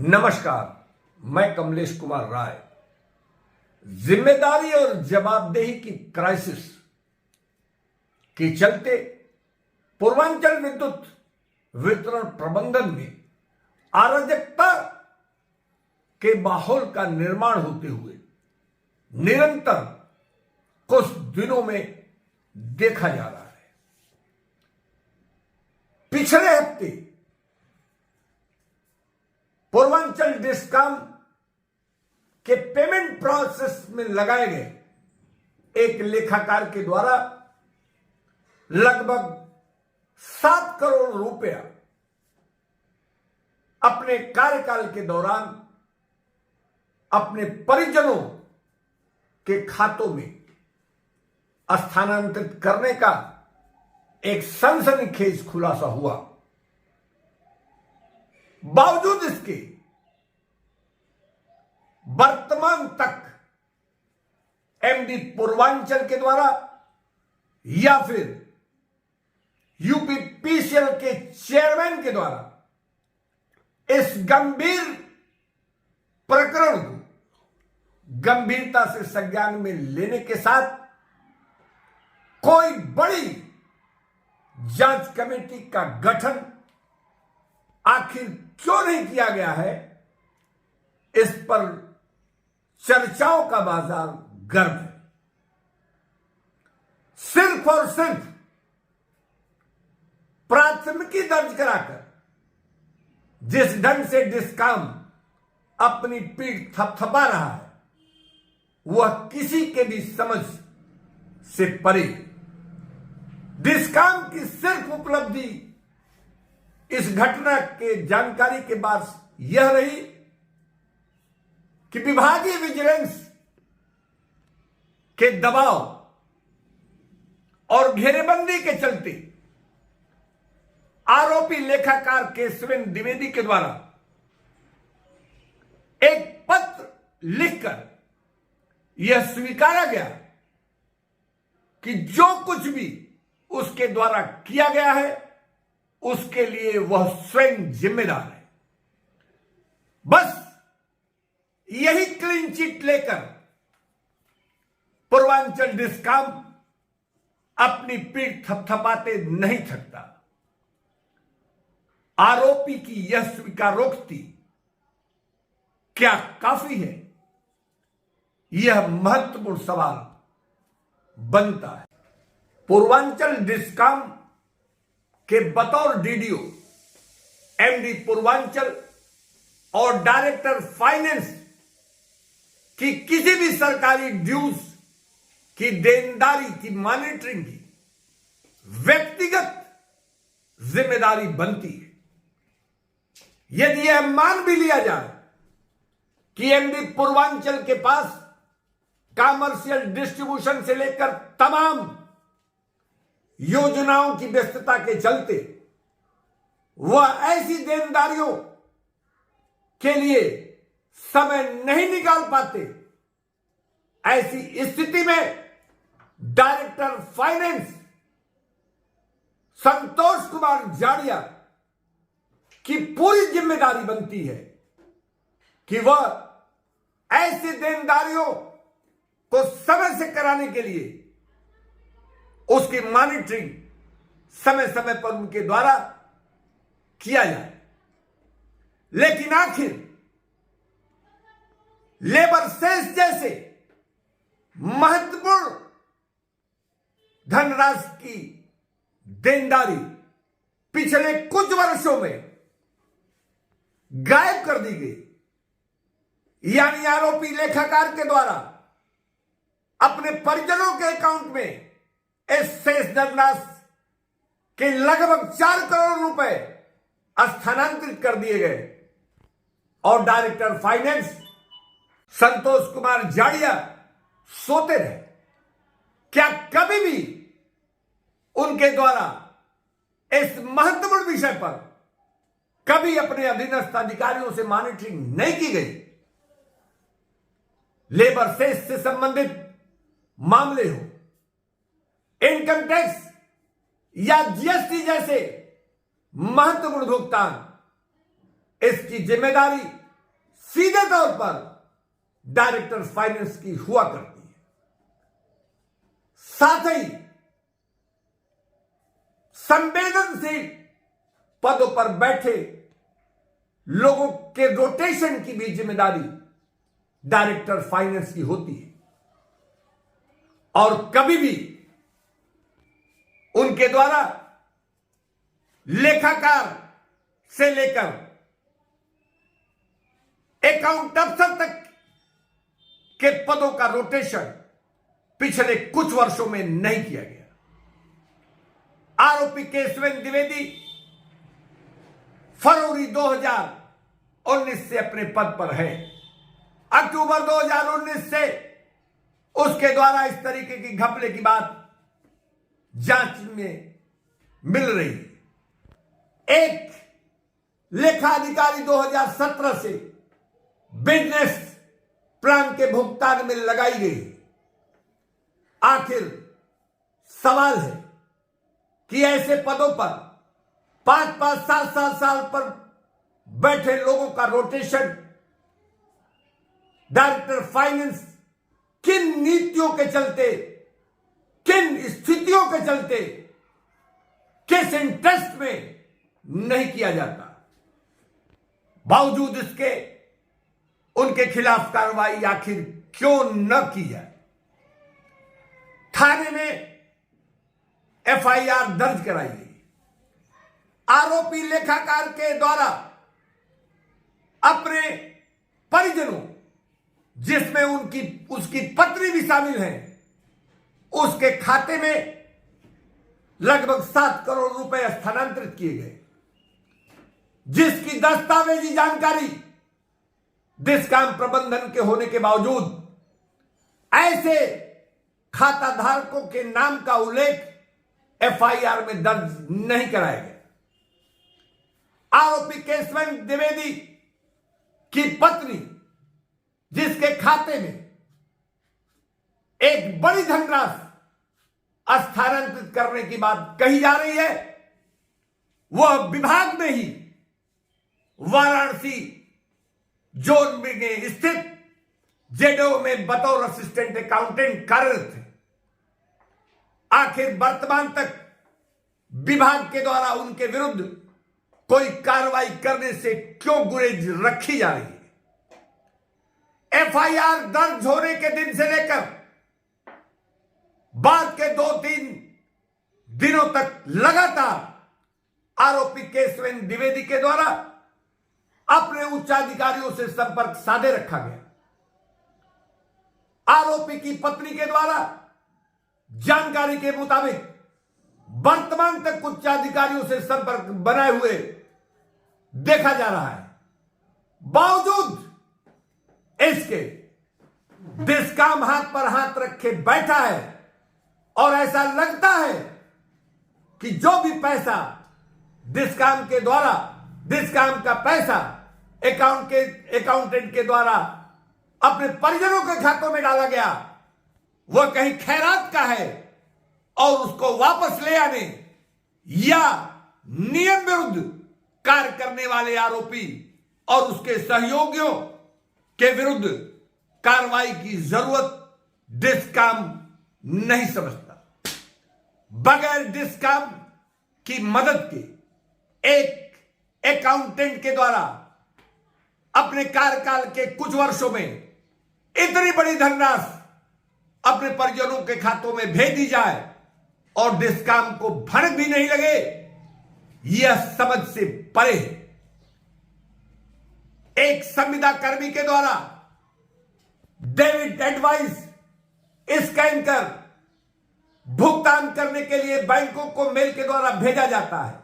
नमस्कार, मैं कमलेश कुमार राय। जिम्मेदारी और जवाबदेही की क्राइसिस के चलते पूर्वांचल विद्युत वितरण प्रबंधन में अराजकता के माहौल का निर्माण होते हुए निरंतर कुछ दिनों में देखा जा रहा है। पिछले हफ्ते पूर्वांचल डिस्कॉम के पेमेंट प्रोसेस में लगाए गए एक लेखाकार के द्वारा लगभग 7 करोड़ रुपया अपने कार्यकाल के दौरान अपने परिजनों के खातों में स्थानांतरित करने का एक सनसनीखेज खुलासा हुआ। बावजूद इसके वर्तमान तक एमडी पूर्वांचल के द्वारा या फिर यूपीपीसीएल के चेयरमैन के द्वारा इस गंभीर प्रकरण को गंभीरता से संज्ञान में लेने के साथ कोई बड़ी जांच कमेटी का गठन आखिर क्यों नहीं किया गया है, इस पर चर्चाओं का बाजार गर्म है। सिर्फ और सिर्फ प्राथमिकी दर्ज कराकर जिस ढंग से डिस्कॉम अपनी पीठ थपथपा रहा है वह किसी के भी समझ से परे। डिस्कॉम की सिर्फ उपलब्धि इस घटना के जानकारी के बाद यह रही कि विभागीय विजिलेंस के दबाव और घेरेबंदी के चलते आरोपी लेखाकार केशवेंद्र द्विवेदी के द्वारा एक पत्र लिखकर यह स्वीकारा गया कि जो कुछ भी उसके द्वारा किया गया है उसके लिए वह स्वयं जिम्मेदार है। बस यही क्लीन चिट लेकर पूर्वांचल डिस्कॉम अपनी पीठ थपथपाते नहीं थकता। आरोपी की यह स्वीकारोक्ति क्या काफी है, यह महत्वपूर्ण सवाल बनता है। पूर्वांचल डिस्कॉम के बतौर डीडीओ एमडी पूर्वांचल और डायरेक्टर फाइनेंस की किसी भी सरकारी ड्यूज की देनदारी की मॉनिटरिंग की व्यक्तिगत जिम्मेदारी बनती है। यदि यह मान भी लिया जाए कि एमडी पूर्वांचल के पास कॉमर्शियल डिस्ट्रीब्यूशन से लेकर तमाम योजनाओं की व्यस्तता के चलते वह ऐसी देनदारियों के लिए समय नहीं निकाल पाते, ऐसी स्थिति में डायरेक्टर फाइनेंस संतोष कुमार जाड़िया की पूरी जिम्मेदारी बनती है कि वह ऐसी देनदारियों को समय से कराने के लिए उसकी मॉनिटरिंग समय समय पर उनके द्वारा किया जाए। लेकिन आखिर लेबर सेस जैसे महत्वपूर्ण धनराशि की देनदारी पिछले कुछ वर्षों में गायब कर दी गई, यानी आरोपी लेखाकार के द्वारा अपने परिजनों के अकाउंट में इस शेष धनराशि के लगभग 4 करोड़ रुपए स्थानांतरित कर दिए गए और डायरेक्टर फाइनेंस संतोष कुमार जाड़िया सोते रहे। क्या कभी भी उनके द्वारा इस महत्वपूर्ण विषय पर कभी अपने अधीनस्थ अधिकारियों से मॉनिटरिंग नहीं की गई? लेबर सेस से संबंधित मामले हो, इनकम टैक्स या जीएसटी जैसे महत्वपूर्ण भुगतान, इसकी जिम्मेदारी सीधे तौर पर डायरेक्टर फाइनेंस की हुआ करती है। साथ ही संवेदनशील पदों पर बैठे लोगों के रोटेशन की भी जिम्मेदारी डायरेक्टर फाइनेंस की होती है और कभी भी उनके द्वारा लेखाकार से लेकर अकाउंट अफसर तक के पदों का रोटेशन पिछले कुछ वर्षों में नहीं किया गया। आरोपी केशवेंद्र द्विवेदी फरवरी 2019 से अपने पद पर है। अक्टूबर 2019 से उसके द्वारा इस तरीके की घपले की बात जांच में मिल रही है। एक लेखा अधिकारी 2017 से बिजनेस प्लान के भुगतान में लगाई गई। आखिर सवाल है कि ऐसे पदों पर 5-5, 7-7 साल पर बैठे लोगों का रोटेशन डायरेक्टर फाइनेंस किन नीतियों के चलते, किन स्थितियों के चलते, किस इंटरेस्ट में नहीं किया जाता। बावजूद इसके उनके खिलाफ कार्रवाई आखिर क्यों न की जाए। थाने में एफआईआर दर्ज कराई गई। आरोपी लेखाकार के द्वारा अपने परिजनों, जिसमें उसकी पत्नी भी शामिल है, उसके खाते में लगभग 7 करोड़ रुपए स्थानांतरित किए गए, जिसकी दस्तावेजी जानकारी डिस्कॉम प्रबंधन के होने के बावजूद ऐसे खाता धारकों के नाम का उल्लेख एफआईआर में दर्ज नहीं कराया गया। आरोपी केशवेंद्र द्विवेदी की पत्नी, जिसके खाते में एक बड़ी धनराशि स्थानांतरित करने की बात कही जा रही है, वह विभाग में ही वाराणसी जोन में स्थित जेडीओ में बतौर असिस्टेंट अकाउंटेंट कार्यरत है। आखिर वर्तमान तक विभाग के द्वारा उनके विरुद्ध कोई कार्रवाई करने से क्यों गुरेज रखी जा रही है। एफआईआर दर्ज होने के दिन से लेकर बाद के 2-3 दिनों तक लगातार आरोपी केशवेंद्र द्विवेदी के द्वारा अपने उच्चाधिकारियों से संपर्क साधे रखा गया। आरोपी की पत्नी के द्वारा जानकारी के मुताबिक वर्तमान तक उच्चाधिकारियों से संपर्क बनाए हुए देखा जा रहा है। बावजूद इसके डिस्कॉम हाथ पर हाथ रखे बैठा है और ऐसा लगता है कि जो भी पैसा डिस्कॉम के द्वारा, डिस्कॉम का पैसा अकाउंटेंट के द्वारा अपने परिजनों के खातों में डाला गया, वह कहीं खैरात का है और उसको वापस ले आने या नियम विरुद्ध कार्य करने वाले आरोपी और उसके सहयोगियों के विरुद्ध कार्रवाई की जरूरत डिस्कॉम नहीं समझता। बगैर डिस्कॉम की मदद के एक अकाउंटेंट के द्वारा अपने कार्यकाल के कुछ वर्षों में इतनी बड़ी धनराशि अपने परिजनों के खातों में भेज दी जाए और डिस्कॉम को भनक भी नहीं लगे, यह समझ से परे है। एक संविदा कर्मी के द्वारा डेबिट एडवाइस स्कैन कर भुगतान करने के लिए बैंकों को मेल के द्वारा भेजा जाता है।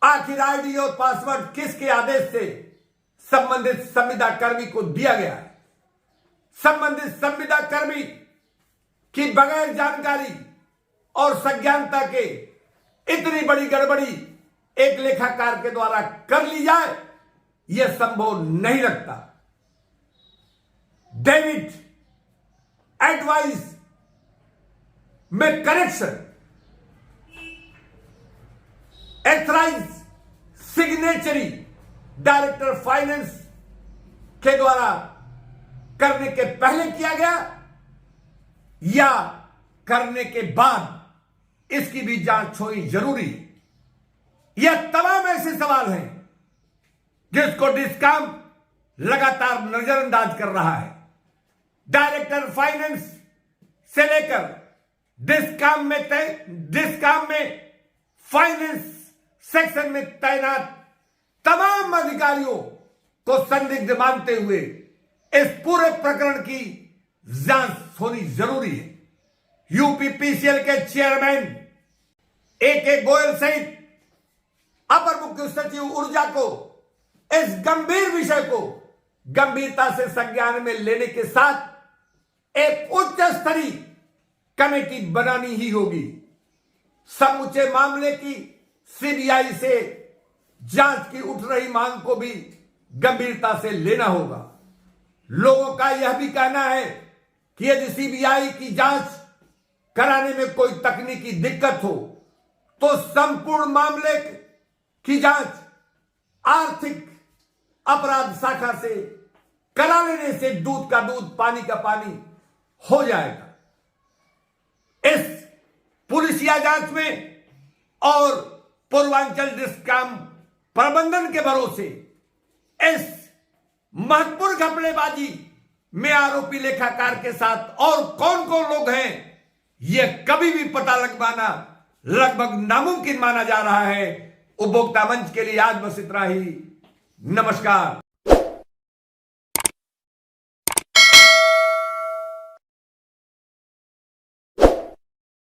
आखिर आईडी और पासवर्ड किसके आदेश से संबंधित संविदा कर्मी को दिया गया है? संबंधित संविदा कर्मी की बगैर जानकारी और संज्ञानता के इतनी बड़ी गड़बड़ी एक लेखाकार के द्वारा कर ली जाए, यह संभव नहीं लगता। डेबिट एडवाइस में करेक्शन, एथराइज सिग्नेचरी डायरेक्टर फाइनेंस के द्वारा करने के पहले किया गया या करने के बाद इसकी भी जांच होनी जरूरी है। यह तमाम ऐसे सवाल हैं जिसको डिस्कॉम लगातार नजरअंदाज कर रहा है। डायरेक्टर फाइनेंस से लेकर डिस्कॉम में फाइनेंस सेक्शन में तैनात तमाम अधिकारियों को संदिग्ध मानते हुए इस पूरे प्रकरण की जांच होनी जरूरी है। यूपीपीसीएल के चेयरमैन AK गोयल सहित अपर मुख्य सचिव ऊर्जा को इस गंभीर विषय को गंभीरता से संज्ञान में लेने के साथ एक उच्च स्तरीय कमेटी बनानी ही होगी। समूचे मामले की सीबीआई से जांच की उठ रही मांग को भी गंभीरता से लेना होगा। लोगों का यह भी कहना है कि यदि सीबीआई की जांच कराने में कोई तकनीकी दिक्कत हो तो संपूर्ण मामले की जांच आर्थिक अपराध शाखा से करा लेने से दूध का दूध पानी का पानी हो जाएगा। इस पुलिसिया जांच में और पूर्वांचल डिस्कॉम प्रबंधन के भरोसे इस महत्वपूर्ण घपलेबाजी में आरोपी लेखाकार के साथ और कौन कौन लोग हैं यह कभी भी पता लगाना लगभग नामुमकिन माना जा रहा है। उपभोक्ता मंच के लिए आज बस इतना ही। नमस्कार।